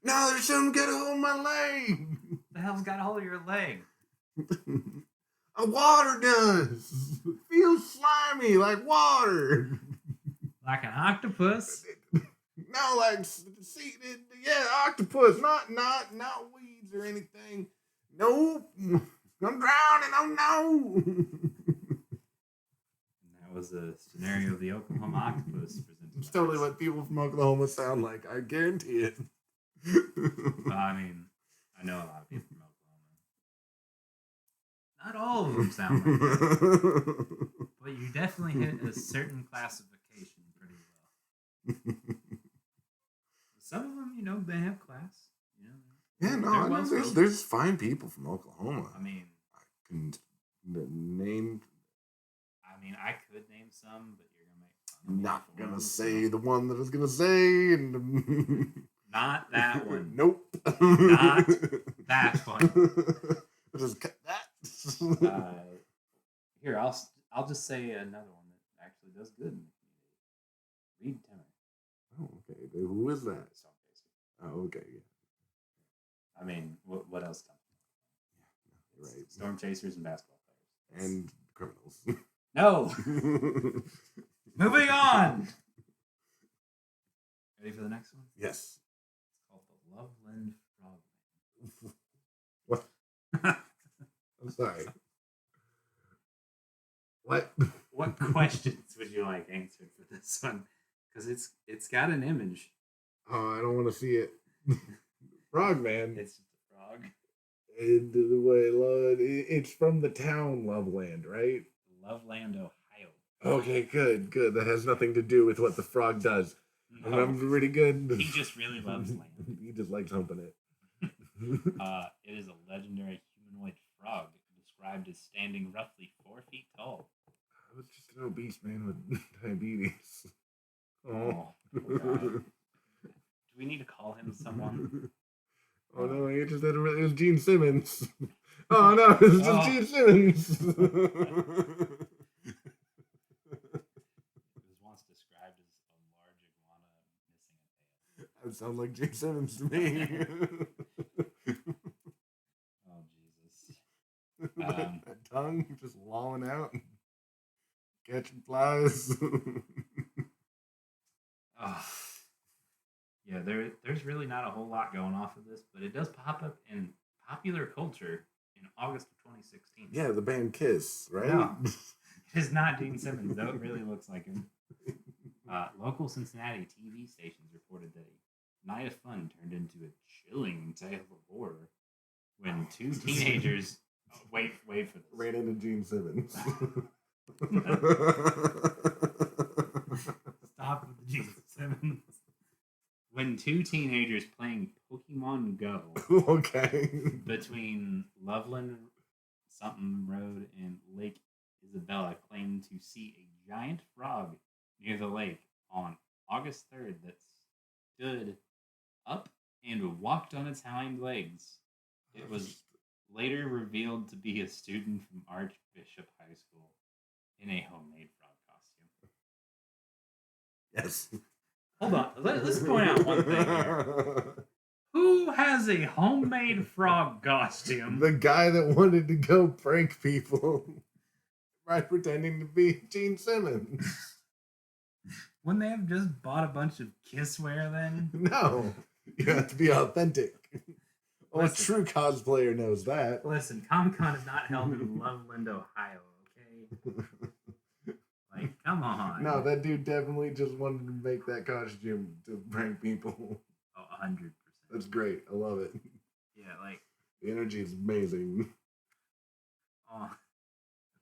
No, there's something got a hold of my leg. The hell's got a hold of your leg? A water does. It feels slimy like water. Like an octopus? No, like octopus, not weeds or anything. Nope. I'm drowning. Oh no. That was a scenario of the Oklahoma octopus presented. It's totally what people from Oklahoma sound like. I guarantee it. I mean, I know a lot of people from Oklahoma. Not all of them sound like that. But you definitely hit a certain classification pretty well. Some of them, they have class. Yeah, no, there's fine people from Oklahoma. I mean, I can name. I mean, I could name some, but you're gonna make fun of I'm me not for gonna one. say the one that I was gonna say, and not that one. Nope. Not that one. Just cut that. Here, I'll just say another one that actually does good in the community. Reed Timmer. Oh, okay. Who is that? Storm Chaser. Oh, okay. Yeah. I mean, what else comes? Yeah, right. Storm chasers and basketball players and criminals. No. Moving on. Ready for the next one? Yes. It's called the Loveland Frogman. What? I'm sorry. What? What questions would you like answered for this one? Because it's got an image. Oh, I don't want to see it. Frogman. It's just a frog. It's from the town Loveland, right? Loveland, Ohio. Okay, good. That has nothing to do with what the frog does. No, I'm pretty good. He just really loves land. He just likes humping it. It is a legendary humanoid frog described as standing roughly 4 feet tall. I was just an obese man with diabetes. Oh, God. Do we need to call him someone? Oh no, it was Gene Simmons. Oh no, it's just Gene Simmons. It was once described as a large iguana missing a tail. That sounds like Gene Simmons to me. Oh, Jesus. just lolling out, catching flies. Oh, yeah, there's really not a whole lot going off of this, but it does pop up in popular culture in August of 2016. Yeah, the band Kiss, right? No, it is not Gene Simmons, though it really looks like him. Local Cincinnati TV stations reported that a night of fun turned into a chilling tale of horror when two teenagers wait for this. Ran into Gene Simmons. Stop with the Gene Simmons. When two teenagers playing Pokemon Go Okay. between Loveland something Road and Lake Isabella claimed to see a giant frog near the lake on August 3rd that stood up and walked on its hind legs. It was later revealed to be a student from Archbishop High School in a homemade frog costume. Yes. Hold on. Let's point out one thing here. Who has a homemade frog costume? The guy that wanted to go prank people by pretending to be Gene Simmons. Wouldn't they have just bought a bunch of Kisswear then? No. You have to be authentic. A true cosplayer knows that. Listen, Comic-Con is not held in Loveland, Ohio, okay? Like, come on. No, that dude definitely just wanted to make that costume to prank people. Oh, 100%. That's great. I love it. Yeah, like... The energy is amazing. Oh,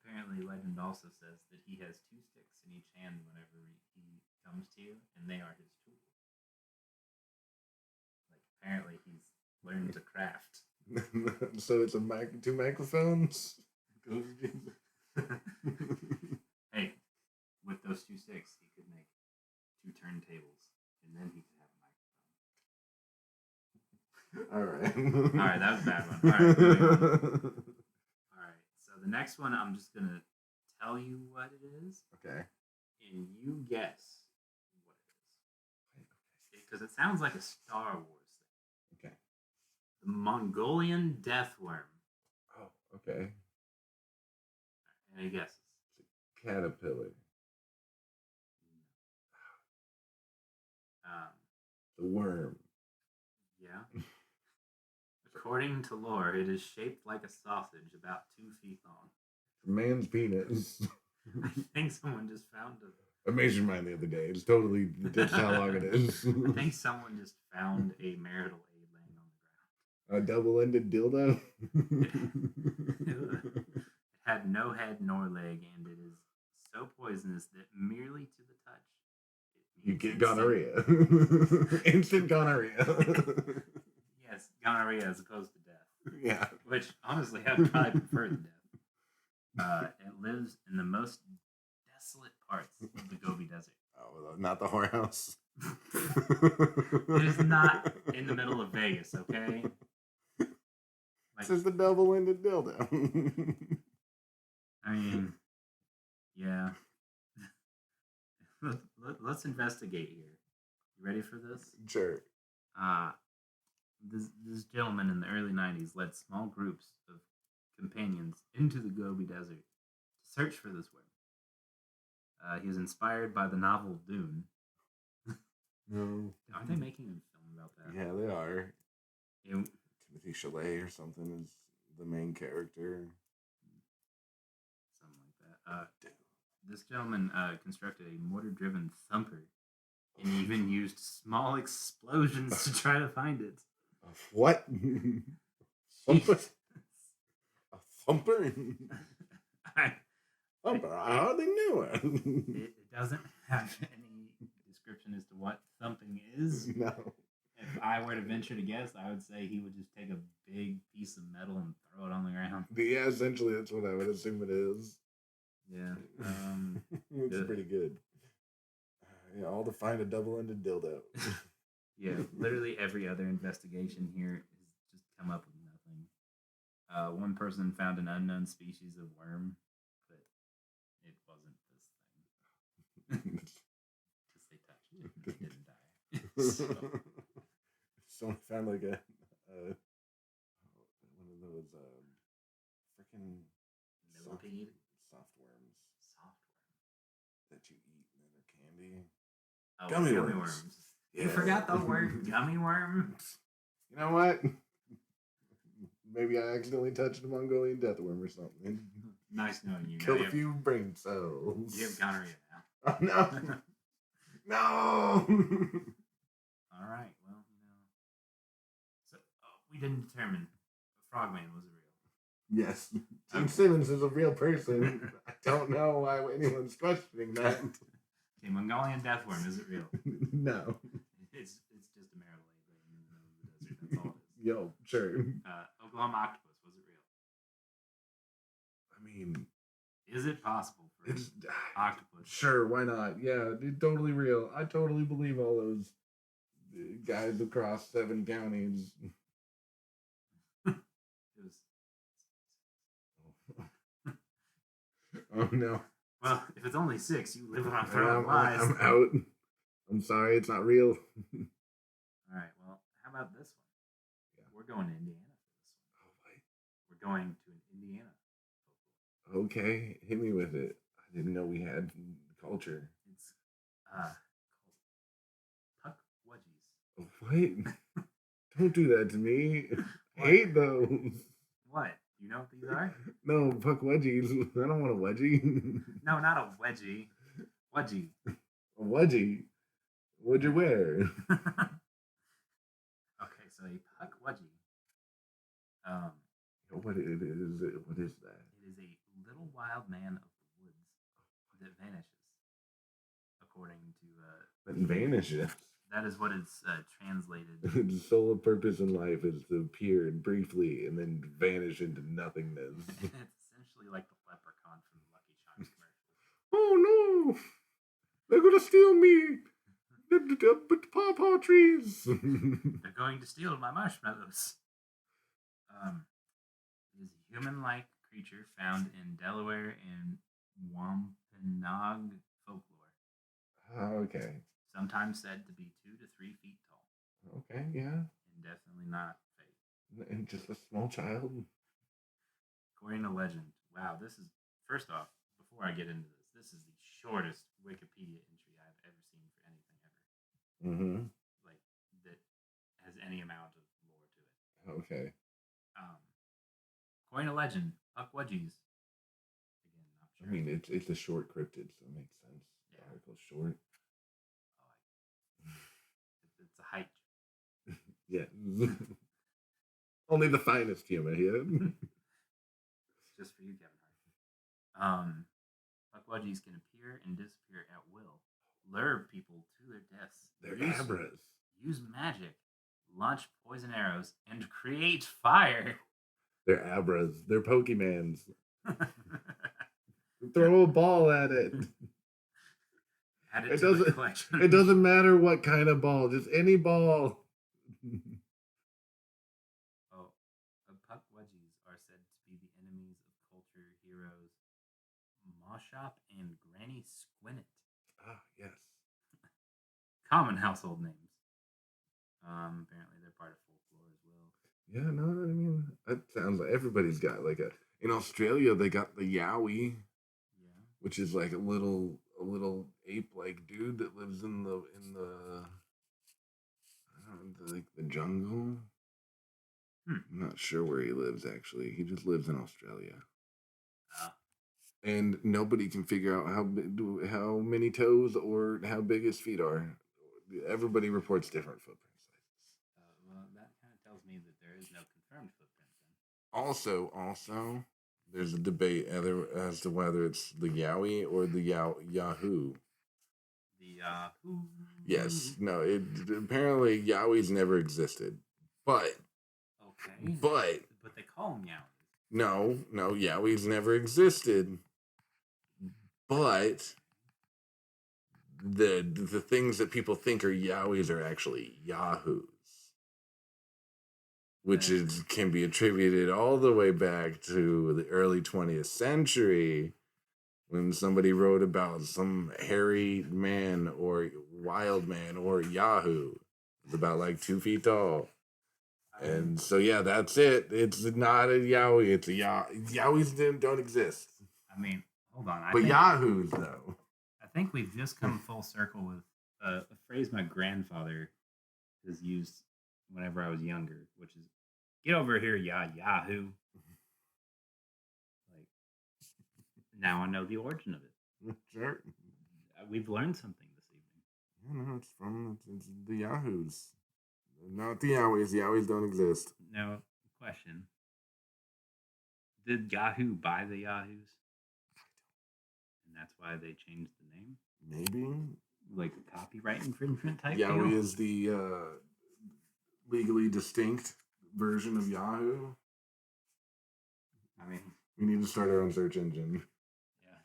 apparently legend also says that he has two sticks in each hand whenever he comes to you, and they are his tools. Like, apparently he's learned to craft. So it's two microphones? Hey, with those two sticks, he could make two turntables, and then he could have a microphone. All right. All right, that was a bad one. All right, moving on. All right, so the next one, I'm just going to tell you what it is. Okay. And you guess what it is. Because it sounds like a Star Wars thing. Okay. The Mongolian death worm. Oh, okay. Any guesses? Caterpillar. The worm. Yeah. According to lore, it is shaped like a sausage about 2 feet long. Man's penis. I think someone just found a... I measured mine the other day. It's totally just how long it is. I think someone just found a marital aid laying on the ground. A double-ended dildo? It had no head nor leg, and it is so poisonous that merely to the touch, You get gonorrhea. Instant gonorrhea. Yes, gonorrhea as opposed to death. Yeah. Which, honestly, I'd probably prefer the death. It lives in the most desolate parts of the Gobi Desert. Oh, not the whorehouse. It is not in the middle of Vegas, okay? Like, this is the double-ended dildo. I mean, yeah. Let's investigate here. You ready for this? Sure. This gentleman in the early 90s led small groups of companions into the Gobi Desert to search for this worm. He was inspired by the novel Dune. No. Aren't they making a film about that? Yeah, they are. It, Timothy Chalamet or something is the main character. something like that. This gentleman constructed a mortar-driven thumper and even used small explosions to try to find it. What? Thumper? A thumper? Thumper? I hardly knew it. It doesn't have any description as to what thumping is. No. If I were to venture to guess, I would say he would just take a big piece of metal and throw it on the ground. But yeah, essentially that's what I would assume it is. Yeah. It's pretty good. Yeah, all to find a double-ended dildo. Yeah, literally every other investigation here has just come up with nothing. One person found an unknown species of worm, but it wasn't this thing. Because they touched it and it didn't die. So, someone found like one of those freaking Millipede. Soft worms Soft worm. that you eat and then are candy. Oh, Gummy worms. You forgot the word gummy worm? You know what? Maybe I accidentally touched a Mongolian death worm or something. Nice knowing you. Killed a few brain cells. You have gonorrhea now. Oh, no. No. All right. Well, So we didn't determine if Frogman was real. Yes. Gene Simmons is a real person. I don't know why anyone's questioning that. Okay, Mongolian death worm, is it real? No. It's just a Maryland in the middle of the desert. That's all it is. Yo, sure. Oklahoma octopus, was it real? I mean, is it possible for it's octopus? Sure, why not? Yeah, it's totally real. I totally believe all those guys across 7 counties. It was. Oh no. Well, if it's only 6, you live on throwing lies. I'm out. I'm sorry, it's not real. All right. Well, how about this one? Yeah. We're going to Indiana for this one. Oh, wait. We're going to an Indiana folklore. Okay, hit me with it. I didn't know we had culture. It's called puck wedgies. What? Don't do that to me. I hate those. What? You know what these are? No, puck wedgies. I don't want a wedgie. No, not a wedgie. Wedgie. A wedgie? What'd you wear? Okay, so a puck wedgie. What is it? What is that? It is a little wild man of the woods that vanishes, according to. That vanishes. That is what it's translated. Its sole purpose in life is to appear briefly and then vanish into nothingness. It's essentially like the leprechaun from the Lucky Charms commercial. Oh no! They're gonna steal me! The pawpaw trees! They're going to steal my marshmallows. It is a human-like creature found in Delaware and Wampanoag folklore. Okay. Sometimes said to be 2 to 3 feet tall. Okay, yeah. And definitely not fake. And just a small child? According to legend. Wow, this is, first off, before I get into this is the shortest Wikipedia entry I've ever seen for anything ever. Mm-hmm. Like, that has any amount of lore to it. Okay. According to legend, puck wedgies. Again, not sure. I mean, it's a short cryptid, so it makes sense. Yeah. The article's short. It's a height. Yeah. Only the finest humor here. Just for you, Kevin Hart. Puck wedgies can appear and disappear at will, lure people to their deaths. They're abras. Use magic, launch poison arrows, and create fire. They're abras. They're Pokemans. Throw a ball at it. Add it to the collection. It doesn't matter what kind of ball, just any ball. Puck wedgies are said to be the enemies of culture heroes Moshop and Granny Squinnet. Ah, yes. Common household names. Apparently they're part of folklore as well. Yeah, no, I mean, that sounds like everybody's got like in Australia they got the Yowie. Yeah. Which is like a little ape-like dude that lives in the I don't know, like the jungle. I'm not sure where he lives actually. He just lives in Australia. And nobody can figure out how many toes or how big his feet are. Everybody reports different footprint sizes. Well, that kind of tells me that there is no confirmed footprint then. Also, there's a debate as to whether it's the Yowie or the Yahoo. The Yahoo. Yes. No, apparently Yowies never existed. But okay. But they call them Yowies. No, Yowies never existed. But the things that people think are Yowies are actually Yahoos. Which can be attributed all the way back to the early 20th century when somebody wrote about some hairy man or wild man or Yahoo. It's about like 2 feet tall. And so, yeah, that's it. It's not a Yowie. It's a Yowies don't exist. I mean, hold on. But Yahoos, though. I think we've just come full circle with a phrase my grandfather has used whenever I was younger, which is "Get over here, Yahoo!" Like now I know the origin of it. Sure. We've learned something this evening. Yeah, no, it's the Yahoos. Not the Yowies. The Yowies don't exist. Now, question: did Yahoo buy the Yahoos? And that's why they changed the name? Maybe. Like a copyright infringement type Yowie deal? is the legally distinct version of Yahoo. I mean, we need to start our own search engine. Yeah.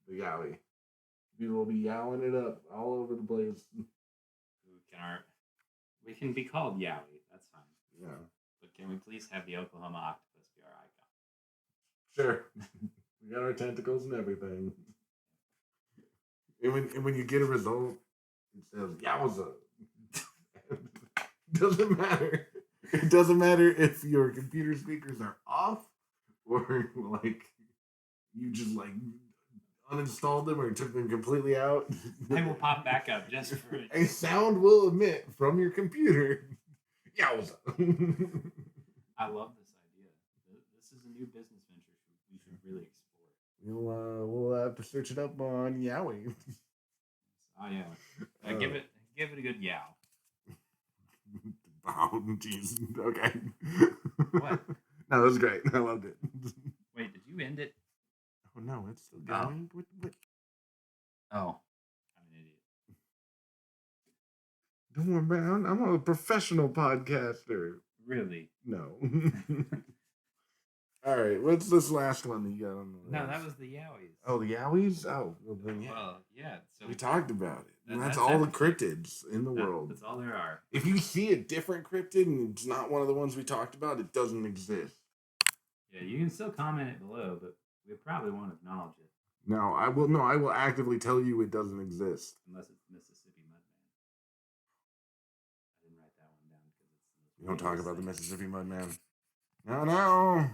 The Yowie. People will be yowing it up all over the place. We can be called Yowie. That's fine. Yeah. But can we please have the Oklahoma octopus be our icon? Sure. We got our tentacles and everything. And when you get a result, it says Yowza. Doesn't matter. It doesn't matter if your computer speakers are off or like you just like uninstalled them or took them completely out. They will pop back up just for it. A sound will emit from your computer. Yowza. I love this idea. This is a new business venture we should really explore. We'll have to search it up on Yowie. Oh yeah. Give it a good yow. Oh, jeez. Okay. What? No, that was great. I loved it. Wait, did you end it? Oh no, it's still going. What? Oh, I'm an idiot. Don't worry, man. I'm a professional podcaster. Really? No. All right, what's this last one that you got on the list? No, that was the Yowies. Oh, the Yowies? Oh, well, then yeah. Well, yeah. So we talked about it. And that's that's all the everything. cryptids in the world. That's all there are. If you see a different cryptid and it's not one of the ones we talked about, it doesn't exist. Yeah, you can still comment it below, but we probably won't acknowledge it. No, I will. No, I will actively tell you it doesn't exist. Unless it's Mississippi Mudman. I didn't write that one down because it's. You don't talk about the Mississippi Mudman. No.